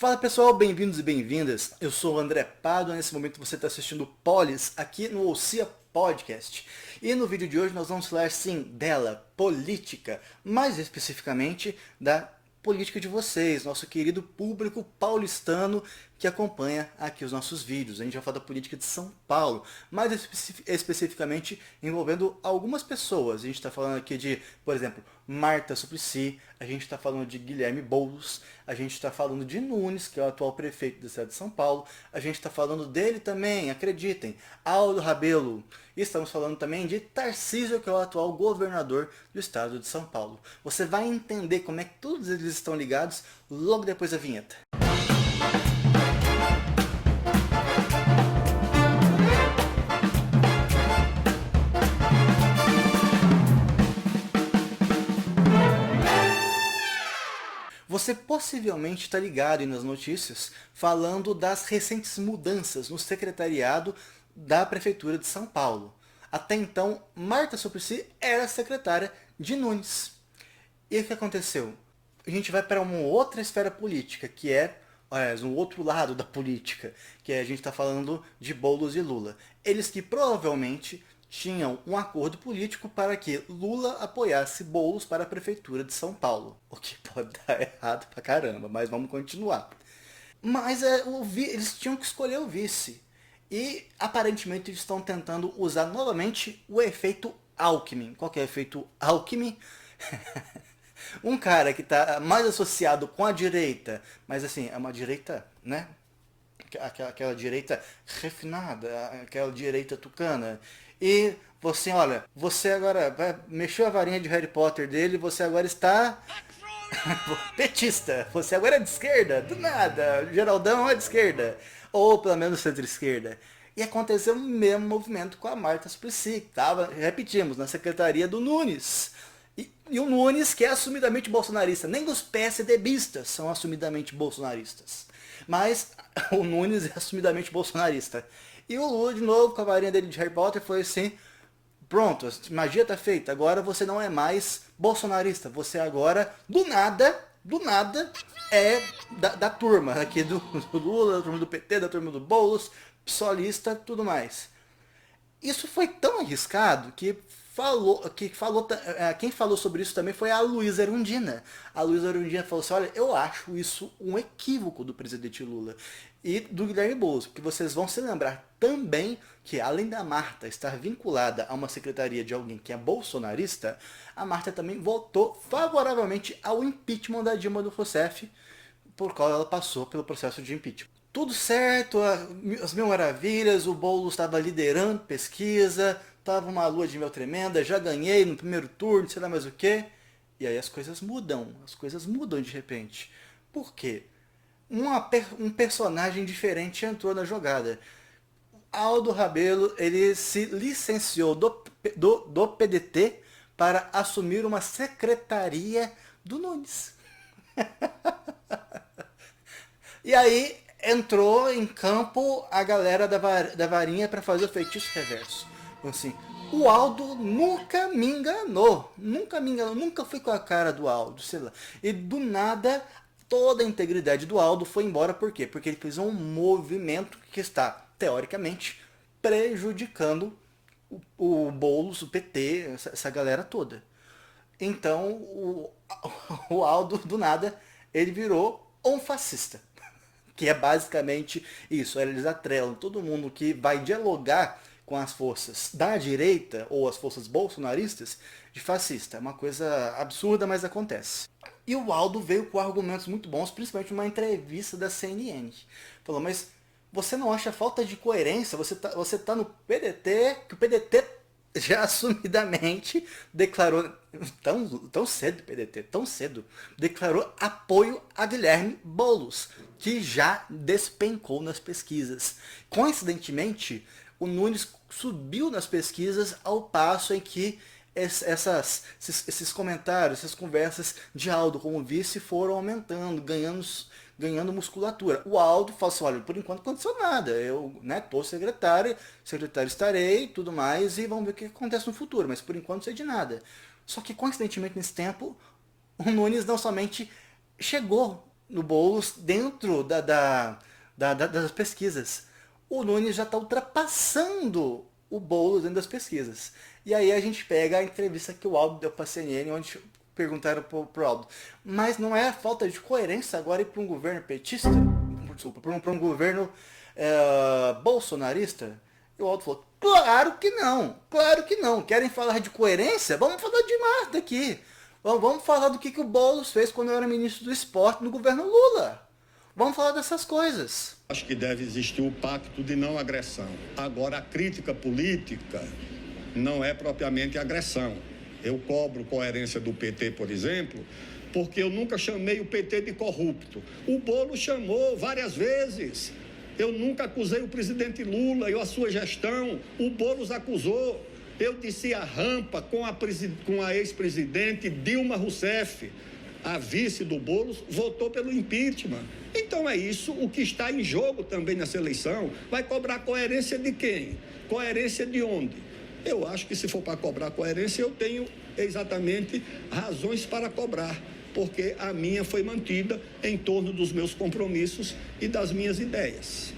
Fala pessoal, bem-vindos e bem-vindas. Eu sou o André Pádua, nesse momento você está assistindo Polis aqui no Ossia Podcast. E no vídeo de hoje nós vamos falar sim dela, política, mais especificamente da política de vocês, nosso querido público paulistano que acompanha aqui os nossos vídeos. A gente vai falar da política de São Paulo, mais especificamente envolvendo algumas pessoas. A gente está falando aqui de, por exemplo, Marta Suplicy, a gente está falando de Guilherme Boulos, a gente está falando de Nunes, que é o atual prefeito da cidade de São Paulo, a gente está falando dele também, acreditem, Aldo Rebelo, e estamos falando também de Tarcísio, que é o atual governador do estado de São Paulo. Você vai entender como é que todos eles estão ligados logo depois da vinheta. Você possivelmente está ligado aí nas notícias falando das recentes mudanças no secretariado da Prefeitura de São Paulo. Até então, Marta Suplicy era secretária de Nunes. E o que aconteceu? A gente vai para uma outra esfera política, que é um outro lado da política, que é, a gente está falando de Boulos e Lula. Eles que provavelmente tinham um acordo político para que Lula apoiasse Boulos para a Prefeitura de São Paulo. O que pode dar errado pra caramba, mas vamos continuar. Mas eles tinham que escolher o vice. E aparentemente eles estão tentando usar novamente o efeito Alckmin. Qual que é o efeito Alckmin? Um cara que está mais associado com a direita, mas assim, é uma direita, né? Aquela direita refinada, aquela direita tucana. E você, olha, você agora mexeu a varinha de Harry Potter dele, você agora está petista, você agora é de esquerda, do nada, Geraldão é de esquerda, ou pelo menos centro-esquerda. E aconteceu o mesmo movimento com a Marta Suplicy, que estava, repetimos, na secretaria do Nunes. E o Nunes, que é assumidamente bolsonarista, nem os PSDBistas são assumidamente bolsonaristas. Mas o Nunes é assumidamente bolsonarista. E o Lula, de novo, com a varinha dele de Harry Potter, foi assim: pronto, a magia tá feita, agora você não é mais bolsonarista, você agora, do nada, é da turma aqui do Lula, da turma do PT, da turma do Boulos, psolista, tudo mais. Isso foi tão arriscado que quem falou sobre isso também foi a Luísa Erundina. A Luísa Erundina falou assim: olha, eu acho isso um equívoco do presidente Lula e do Guilherme Boulos, porque vocês vão se lembrar também que, além da Marta estar vinculada a uma secretaria de alguém que é bolsonarista, a Marta também votou favoravelmente ao impeachment da Dilma Rousseff, por qual ela passou pelo processo de impeachment. Tudo certo, as mil maravilhas, o Boulos estava liderando pesquisa, estava uma lua de mel tremenda, já ganhei no primeiro turno, sei lá mais o que. E aí as coisas mudam de repente. Por quê? Um personagem diferente entrou na jogada. Aldo Rebelo, ele se licenciou do PDT para assumir uma secretaria do Nunes. E aí entrou em campo a galera da varinha para fazer o feitiço reverso. Então, assim, o Aldo nunca me enganou, nunca fui com a cara do Aldo, sei lá. E do nada, toda a integridade do Aldo foi embora, por quê? Porque ele fez um movimento que está, teoricamente, prejudicando o Boulos, o PT, essa galera toda. Então, o Aldo, do nada, ele virou um fascista. Que é basicamente isso, eles atrelam todo mundo que vai dialogar com as forças da direita ou as forças bolsonaristas de fascista. É uma coisa absurda, mas acontece. E o Aldo veio com argumentos muito bons, principalmente numa entrevista da CNN. Falou, mas você não acha falta de coerência? Você tá no PDT, que o PDT já assumidamente declarou, tão cedo, PDT, tão cedo, declarou apoio a Guilherme Boulos, que já despencou nas pesquisas. Coincidentemente, o Nunes subiu nas pesquisas ao passo em que esses comentários, essas conversas de Aldo como vice foram aumentando, ganhando musculatura. O Aldo falou assim: olha, por enquanto não aconteceu nada, eu estou secretário estarei, tudo mais, e vamos ver o que acontece no futuro, mas por enquanto não sei de nada. Só que coincidentemente nesse tempo, o Nunes não somente chegou no Boulos dentro das pesquisas. O Nunes já está ultrapassando o Boulos dentro das pesquisas. E aí a gente pega a entrevista que o Aldo deu para a CNN, onde perguntaram pro Aldo, mas não é falta de coerência agora ir para um governo petista? Desculpa, para um governo bolsonarista? E o Aldo falou, claro que não, claro que não. Querem falar de coerência? Vamos falar de Marta aqui. Vamos falar do que o Boulos fez quando eu era ministro do esporte no governo Lula. Vamos falar dessas coisas. Acho que deve existir o pacto de não agressão. Agora, a crítica política não é propriamente agressão. Eu cobro coerência do PT, por exemplo, porque eu nunca chamei o PT de corrupto. O Boulos chamou várias vezes. Eu nunca acusei o presidente Lula e a sua gestão. O Boulos acusou. Eu disse a rampa com a ex-presidente Dilma Rousseff. A vice do Boulos votou pelo impeachment. Então é isso o que está em jogo também nessa eleição. Vai cobrar coerência de quem? Coerência de onde? Eu acho que se for para cobrar coerência, eu tenho exatamente razões para cobrar, porque a minha foi mantida em torno dos meus compromissos e das minhas ideias.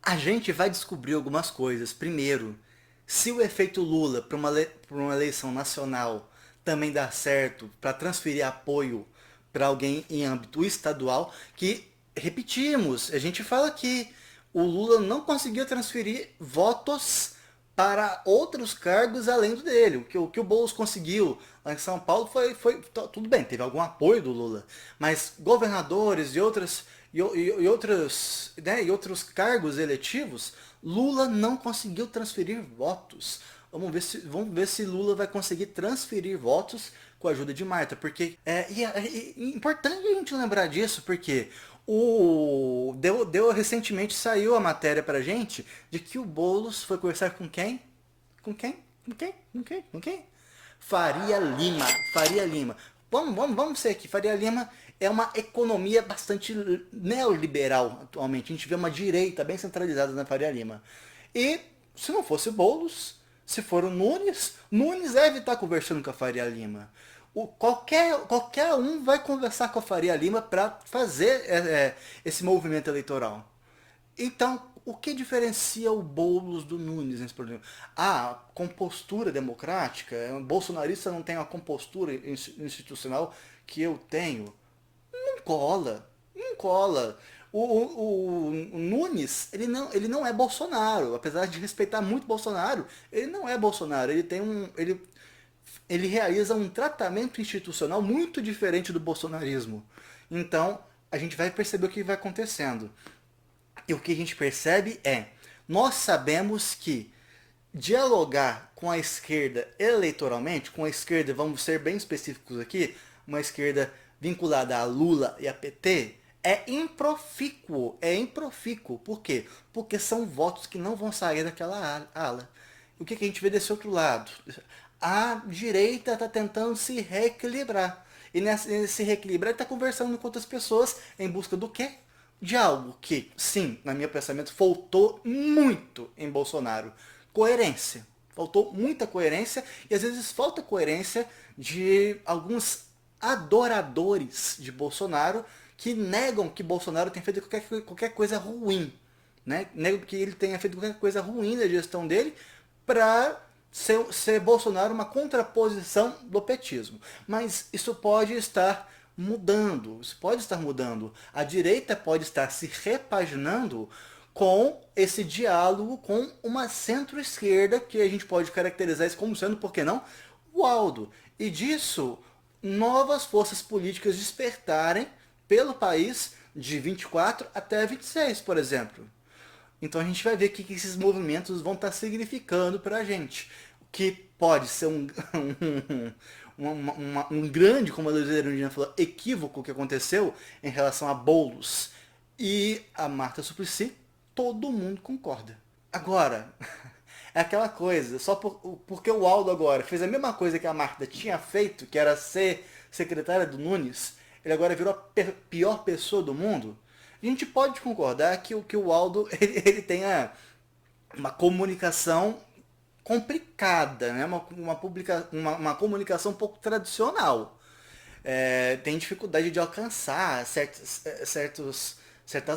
A gente vai descobrir algumas coisas. Primeiro, se o efeito Lula para uma eleição nacional também dá certo para transferir apoio para alguém em âmbito estadual, que, repetimos, a gente fala que o Lula não conseguiu transferir votos para outros cargos além do dele. O que o Boulos conseguiu lá em São Paulo foi tudo bem, teve algum apoio do Lula, mas governadores e outros cargos eletivos, Lula não conseguiu transferir votos. Vamos ver se Lula vai conseguir transferir votos com a ajuda de Marta, porque é importante a gente lembrar disso, porque recentemente saiu a matéria pra gente de que o Boulos foi conversar com quem? Com quem? Com quem? Faria Lima. Vamos ser aqui. Faria Lima é uma economia bastante neoliberal atualmente. A gente vê uma direita bem centralizada na Faria Lima. E se não fosse Boulos, se for o Nunes deve estar conversando com a Faria Lima. Qualquer um vai conversar com a Faria Lima para fazer esse movimento eleitoral. Então, o que diferencia o Boulos do Nunes nesse problema? A compostura democrática, um bolsonarista não tem a compostura institucional que eu tenho. Não cola. O Nunes, ele não é Bolsonaro. Apesar de respeitar muito Bolsonaro, ele não é Bolsonaro. Ele realiza um tratamento institucional muito diferente do bolsonarismo. Então, a gente vai perceber o que vai acontecendo. E o que a gente percebe nós sabemos que dialogar com a esquerda eleitoralmente, com a esquerda, vamos ser bem específicos aqui, uma esquerda vinculada a Lula e a PT, é improfícuo. Por quê? Porque são votos que não vão sair daquela ala. O que a gente vê desse outro lado? A direita está tentando se reequilibrar. E nesse reequilibrar está conversando com outras pessoas em busca do quê? De algo que, sim, na meu pensamento, faltou muito em Bolsonaro. Coerência. Faltou muita coerência e às vezes falta coerência de alguns adoradores de Bolsonaro que negam que Bolsonaro tenha feito qualquer coisa ruim. Né? Negam que ele tenha feito qualquer coisa ruim na gestão dele para ser Bolsonaro uma contraposição do petismo. Mas isso pode estar mudando. A direita pode estar se repaginando com esse diálogo com uma centro-esquerda, que a gente pode caracterizar isso como sendo, por que não, o Aldo. E disso, novas forças políticas despertarem pelo país de 24 até 26, por exemplo. Então a gente vai ver o que esses movimentos vão estar significando para a gente. O que pode ser um grande, como a Luiz Erundina falou, equívoco que aconteceu em relação a Boulos e a Marta Suplicy, todo mundo concorda. Agora, é aquela coisa, só porque o Aldo agora fez a mesma coisa que a Marta tinha feito, que era ser secretária do Nunes, ele agora virou a pior pessoa do mundo. A gente pode concordar que o Aldo ele tenha uma comunicação complicada, né? uma comunicação um pouco tradicional. tem dificuldade de alcançar certas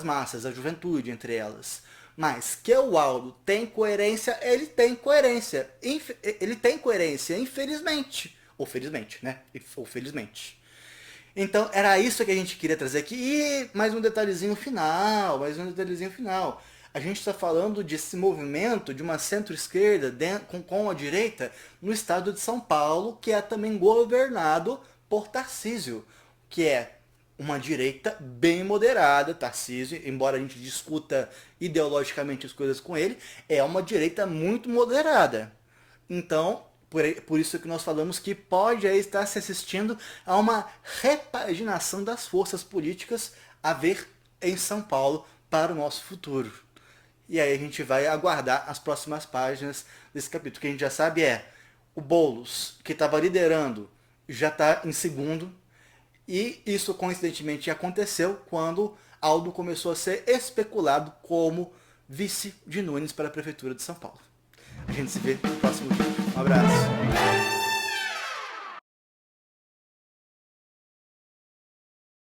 massas, a juventude entre elas. Mas que o Aldo tem coerência, ele tem coerência. Ele tem coerência, infelizmente. Ou felizmente, né? Ou felizmente. Então, era isso que a gente queria trazer aqui. E mais um detalhezinho final, A gente está falando desse movimento de uma centro-esquerda com a direita no estado de São Paulo, que é também governado por Tarcísio, que é uma direita bem moderada. Tarcísio, embora a gente discuta ideologicamente as coisas com ele, é uma direita muito moderada. Então, por isso que nós falamos que pode aí estar se assistindo a uma repaginação das forças políticas a ver em São Paulo para o nosso futuro. E aí a gente vai aguardar as próximas páginas desse capítulo. O que a gente já sabe é o Boulos, que estava liderando, já está em segundo. E isso coincidentemente aconteceu quando Aldo começou a ser especulado como vice de Nunes para a Prefeitura de São Paulo. A gente se vê no próximo vídeo. Um abraço.